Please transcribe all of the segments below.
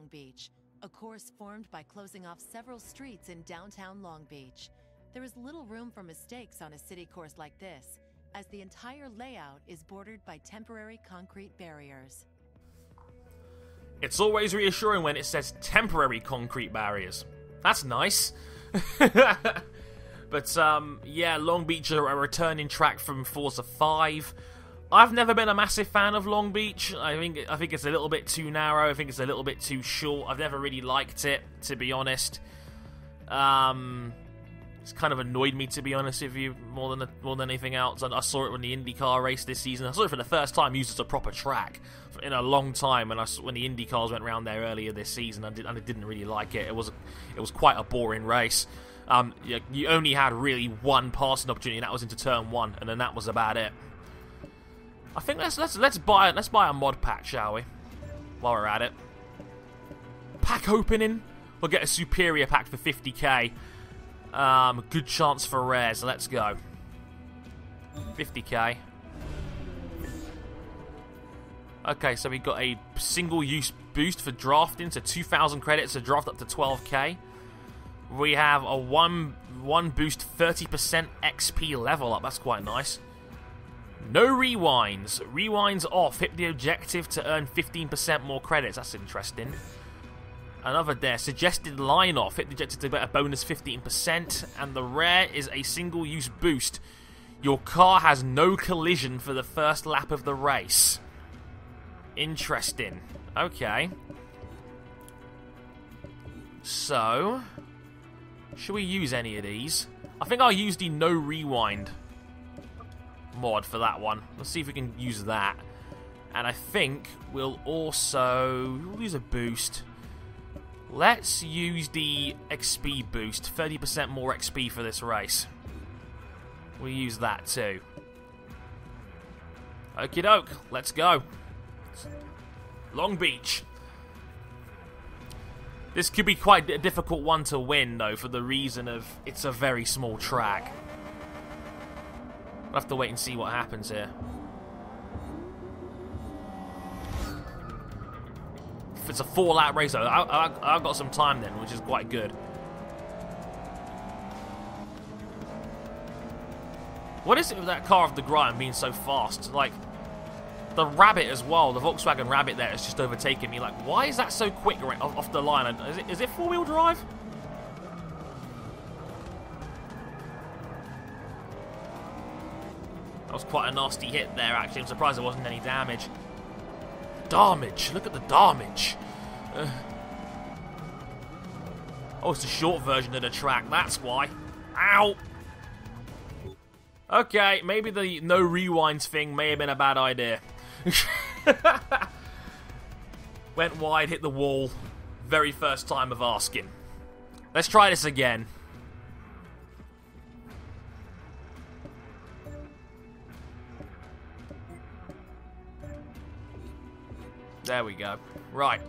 Long Beach, a course formed by closing off several streets in downtown Long Beach. There is little room for mistakes on a city course like this, as the entire layout is bordered by temporary concrete barriers. It's always reassuring when it says temporary concrete barriers. That's nice. But, yeah, Long Beach are a returning track from Forza 5. I've never been a massive fan of Long Beach. I think it's a little bit too narrow. I think it's a little bit too short. I've never really liked it, to be honest. It's kind of annoyed me, to be honest with you, more than anything else. And I saw it when the IndyCar race this season. I saw it for the first time used as a proper track in a long time. When the IndyCars went around there earlier this season, I didn't really like it. It was quite a boring race. You only had really one passing opportunity, and that was into turn 1, and then that was about it. I think let's buy a mod pack, shall we? While we're at it, pack opening. We'll get a superior pack for 50k. Good chance for rares. Let's go. 50k. Okay, so we got a single-use boost for drafting, so 2,000 credits to draft up to 12k. We have a one boost 30% XP level up. That's quite nice. No rewinds. Rewinds off. Hit the objective to earn 15% more credits. That's interesting. Another there. Suggested line off. Hit the objective to get a bonus 15%. And the rare is a single-use boost. Your car has no collision for the first lap of the race. Interesting. Okay. So, should we use any of these? I think I'll use the no rewind mod for that one. Let's see if we can use that. And I think we'll use a boost. Let's use the XP boost. 30% more XP for this race. We'll use that too. Okie doke, let's go. Long Beach. This could be quite a difficult one to win, though, for the reason of it's a very small track. We'll have to wait and see what happens here. If it's a 4-lap race, though, I've got some time then, which is quite good. What is it with that car of the grind being so fast? Like, the Rabbit as well, the Volkswagen Rabbit there is just overtaking me. Like, why is that so quick off the line? Is it 4-wheel drive? That was quite a nasty hit there, actually. I'm surprised there wasn't any damage. Damage! Look at the damage! Oh, it's a short version of the track, that's why. Ow! Okay, maybe the no rewinds thing may have been a bad idea. Went wide, hit the wall. Very first time of asking. Let's try this again. There we go. Right.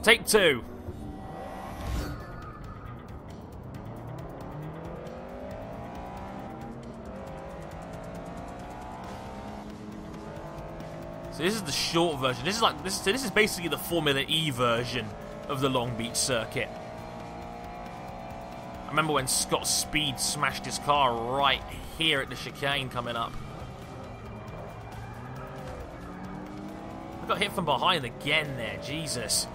Take 2. So this is the short version. This is basically the Formula E version of the Long Beach circuit. I remember when Scott Speed smashed his car right here at the chicane coming up. I got hit from behind again there, Jesus.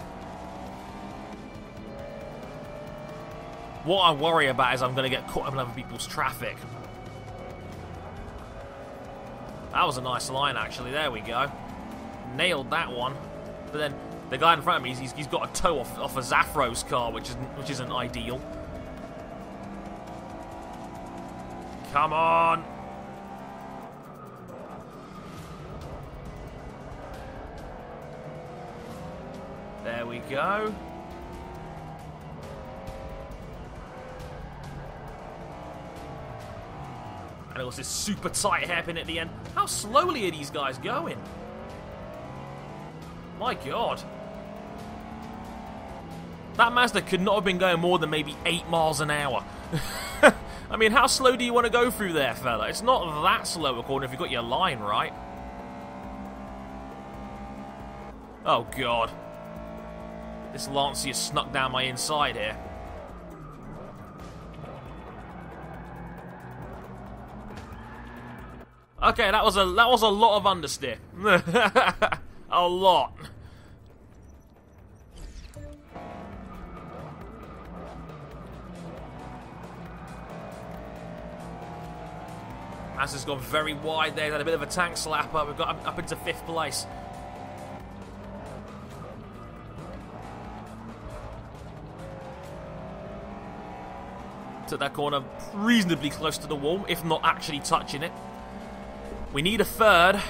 What I worry about is I'm going to get caught up in other people's traffic. That was a nice line, actually. There we go. Nailed that one. But then the guy in front of me, he's got a toe off a Zafro's car, which isn't ideal. Come on. There we go. And it was this super tight hairpin at the end. How slowly are these guys going? My God. That Mazda could not have been going more than maybe 8 miles an hour. I mean, how slow do you want to go through there, fella? It's not that slow, according if you've got your line right. Oh, God. This Lancia snuck down my inside here. Okay, that was a lot of understeer. A lot. As has gone very wide there, had a bit of a tank slap up. We've got up into 5th place. Took that corner reasonably close to the wall, if not actually touching it. We need a 3rd.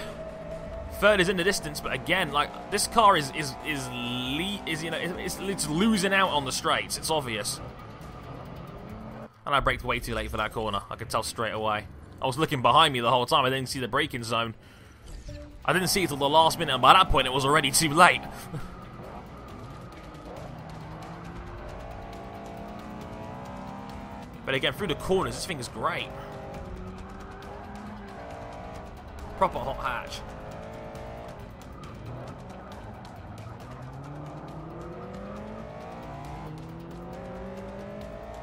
3rd is in the distance, but again, like, this car is it's losing out on the straights. It's obvious. And I braked way too late for that corner. I could tell straight away. I was looking behind me the whole time. I didn't see the braking zone. I didn't see it till the last minute, and by that point, it was already too late. But again, through the corners, this thing is great. Proper hot hatch.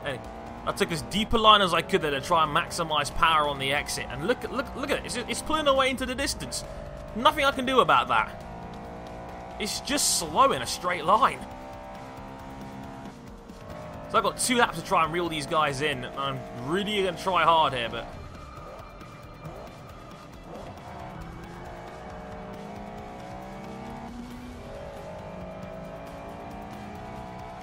Hey, I took as deep a line as I could there to try and maximize power on the exit. And look at it. It's pulling away into the distance. Nothing I can do about that. It's just slow in a straight line. So I've got 2 laps to try and reel these guys in. I'm really going to try hard here, but...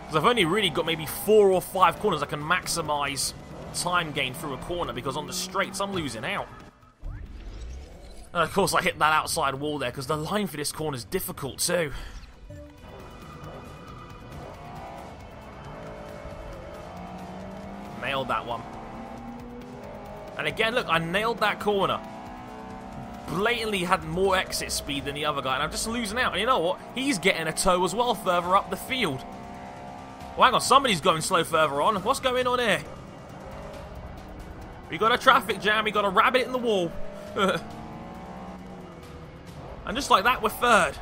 because I've only really got maybe 4 or 5 corners I can maximise time gain through a corner, because on the straights I'm losing out. And of course I hit that outside wall there, because the line for this corner is difficult too. Nailed that one. And again, look, I nailed that corner. Blatantly had more exit speed than the other guy, and I'm just losing out. And you know what? He's getting a tow as well further up the field. Well, hang on, somebody's going slow further on. What's going on here? We got a traffic jam, we got a rabbit in the wall. And just like that, we're 3rd.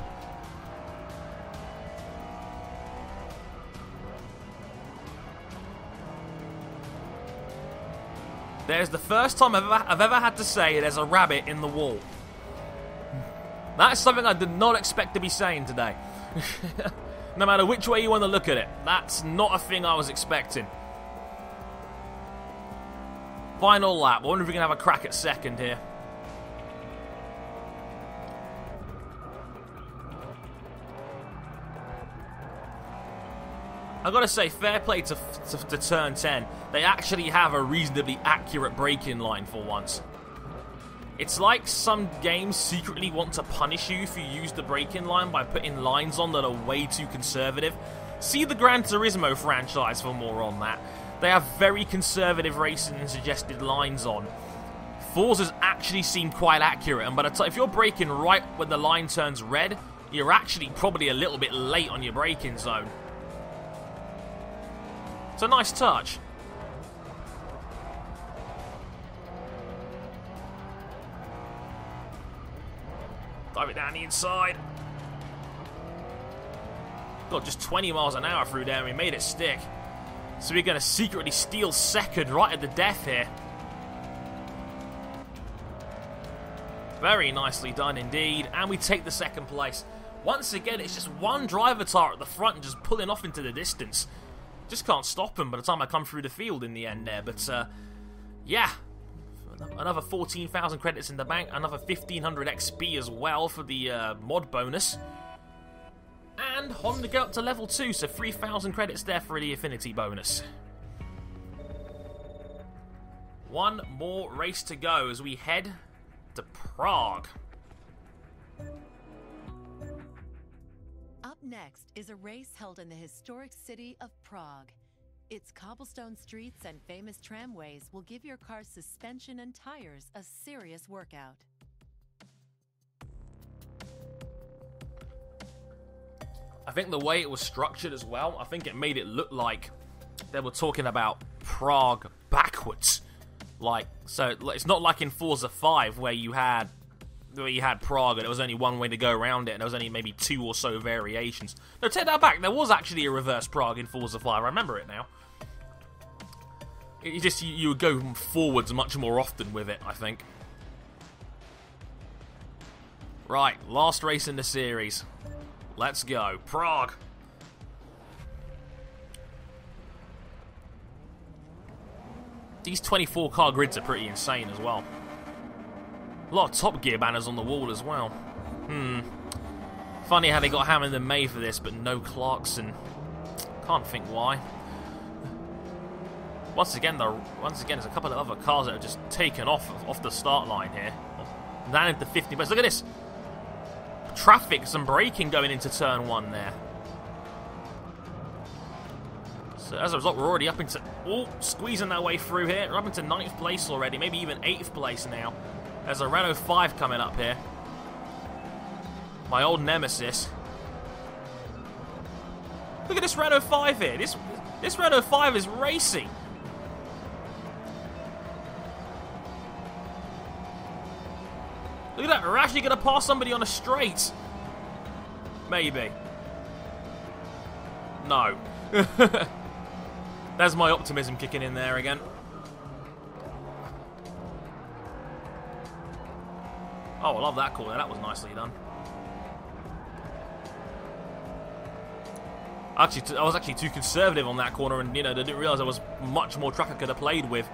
There's the first time I've ever had to say there's a rabbit in the wall. That's something I did not expect to be saying today. No matter which way you want to look at it, that's not a thing I was expecting. Final lap. I wonder if we can have a crack at 2nd here. I've got to say, fair play to Turn 10. They actually have a reasonably accurate braking line for once. It's like some games secretly want to punish you if you use the braking line by putting lines on that are way too conservative. See the Gran Turismo franchise for more on that. They have very conservative racing and suggested lines on. Forza's actually seem quite accurate, and by the time, if you're braking right when the line turns red, you're actually probably a little bit late on your braking zone. It's a nice touch. Dive it down the inside. Got just 20 miles an hour through there and we made it stick. So we're going to secretly steal 2nd right at the death here. Very nicely done indeed. And we take the 2nd place. Once again, it's just one driver tire at the front and just pulling off into the distance. Just can't stop him by the time I come through the field in the end there. But, yeah. Another 14,000 credits in the bank. Another 1,500 XP as well for the mod bonus. And Honda go up to level 2. So 3,000 credits there for the affinity bonus. One more race to go as we head to Prague. Up next is a race held in the historic city of Prague. Its cobblestone streets and famous tramways will give your car's suspension and tires a serious workout. I think the way it was structured as well, I think it made it look like they were talking about Prague backwards. Like, so it's not like in Forza 5 where you had you had Prague and there was only one way to go around it, and there was only maybe 2 or so variations. No, take that back. There was actually a reverse Prague in Forza 5. I remember it now. You would go forwards much more often with it, I think. Right, last race in the series. Let's go. Prague. These 24-car grids are pretty insane as well. A lot of Top Gear banners on the wall as well. Funny how they got Hammond and May for this, but no Clarkson. Can't think why. Once again, there's a couple of other cars that have just taken off the start line here. Down into 50 miles. Look at this. Traffic, some braking going into turn 1 there. So as a result, we're already up into... Oh, squeezing our way through here. We're up into 9th place already, maybe even 8th place now. There's a Renault 5 coming up here. My old nemesis. Look at this Renault 5 here. This Renault 5 is racing. Look at that, we're actually going to pass somebody on a straight. Maybe. No. There's my optimism kicking in there again. Oh, I love that corner. That was nicely done. Actually, I was actually too conservative on that corner, and, you know, I didn't realise there was much more track I could have played with.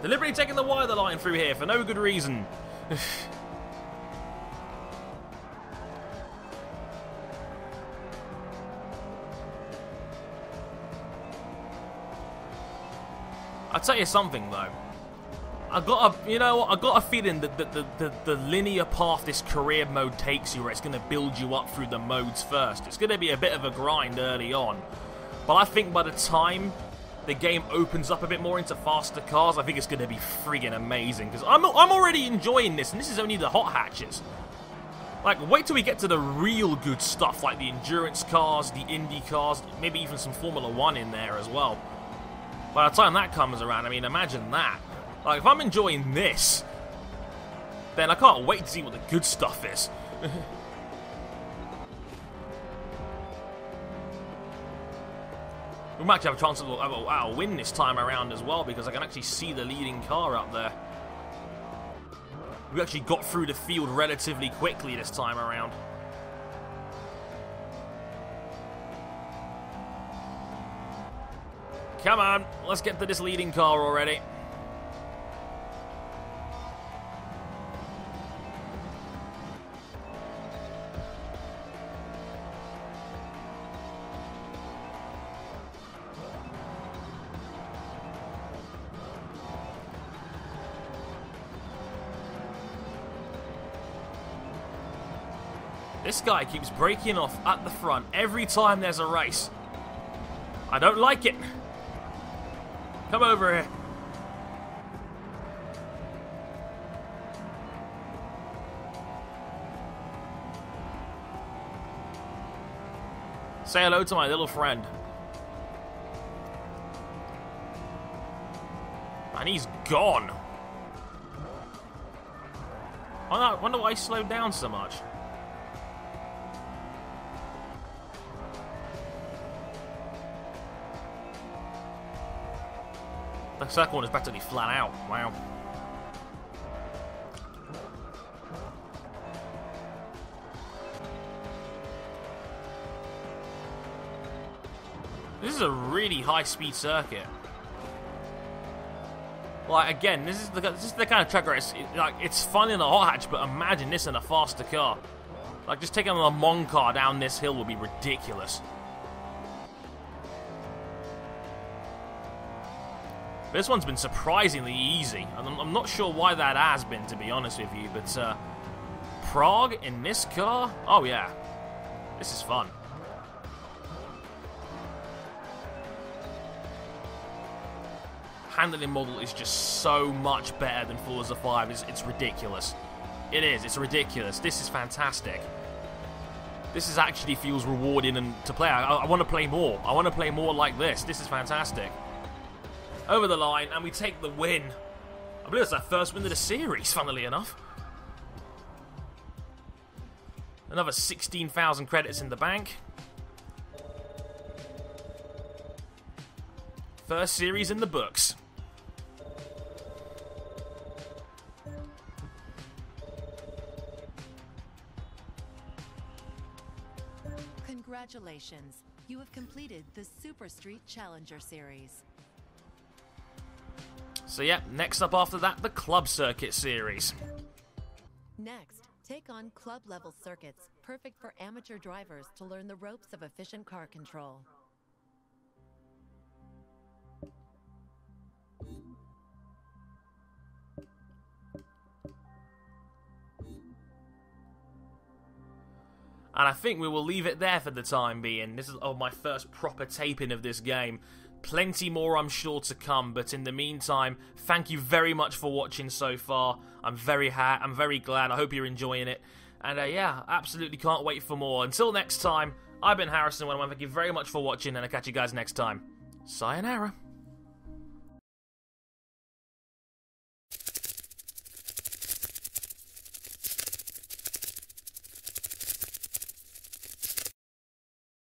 Deliberately taking the wider line through here for no good reason. I'll tell you something though. I got a feeling that the linear path this career mode takes you, where it's going to build you up through the modes first. It's going to be a bit of a grind early on, but I think by the time the game opens up a bit more into faster cars, I think it's going to be friggin' amazing, because I'm already enjoying this, and this is only the hot hatches. Like, wait till we get to the real good stuff, like the endurance cars, the Indy cars, maybe even some Formula 1 in there as well. By the time that comes around, I mean, imagine that. Like, if I'm enjoying this, then I can't wait to see what the good stuff is. We might actually have a chance to win this time around as well, because I can actually see the leading car up there. We actually got through the field relatively quickly this time around. Come on, let's get to this leading car already. This guy keeps breaking off at the front every time there's a race. I don't like it. Come over here. Say hello to my little friend. And he's gone. I wonder why he slowed down so much. The second one is practically flat out. Wow. This is a really high-speed circuit. Like, again, this is the kind of track where it's fun in a hot hatch, but imagine this in a faster car. Like, just taking a Le Mans car down this hill would be ridiculous. This one's been surprisingly easy, and I'm not sure why that has been, to be honest with you, but Prague in this car? Oh yeah, this is fun. Handling model is just so much better than Forza 5, it's ridiculous. It is, it's ridiculous. This is fantastic. This is actually feels rewarding and to play. I want to play more. I want to play more like this. This is fantastic. Over the line, and we take the win. I believe it's our first win of the series, funnily enough. Another 16,000 credits in the bank. First series in the books. Congratulations, you have completed the Super Street Challenger Series. So yeah, next up after that, the Club Circuit Series. Next, take on club-level circuits, perfect for amateur drivers to learn the ropes of efficient car control. And I think we will leave it there for the time being. This is my first proper taping of this game. Plenty more I'm sure to come, but in the meantime, thank you very much for watching so far. I'm very glad. I hope you're enjoying it. And yeah, absolutely can't wait for more. Until next time, I've been Harrison. Thank you very much for watching, and I'll catch you guys next time. Sayonara.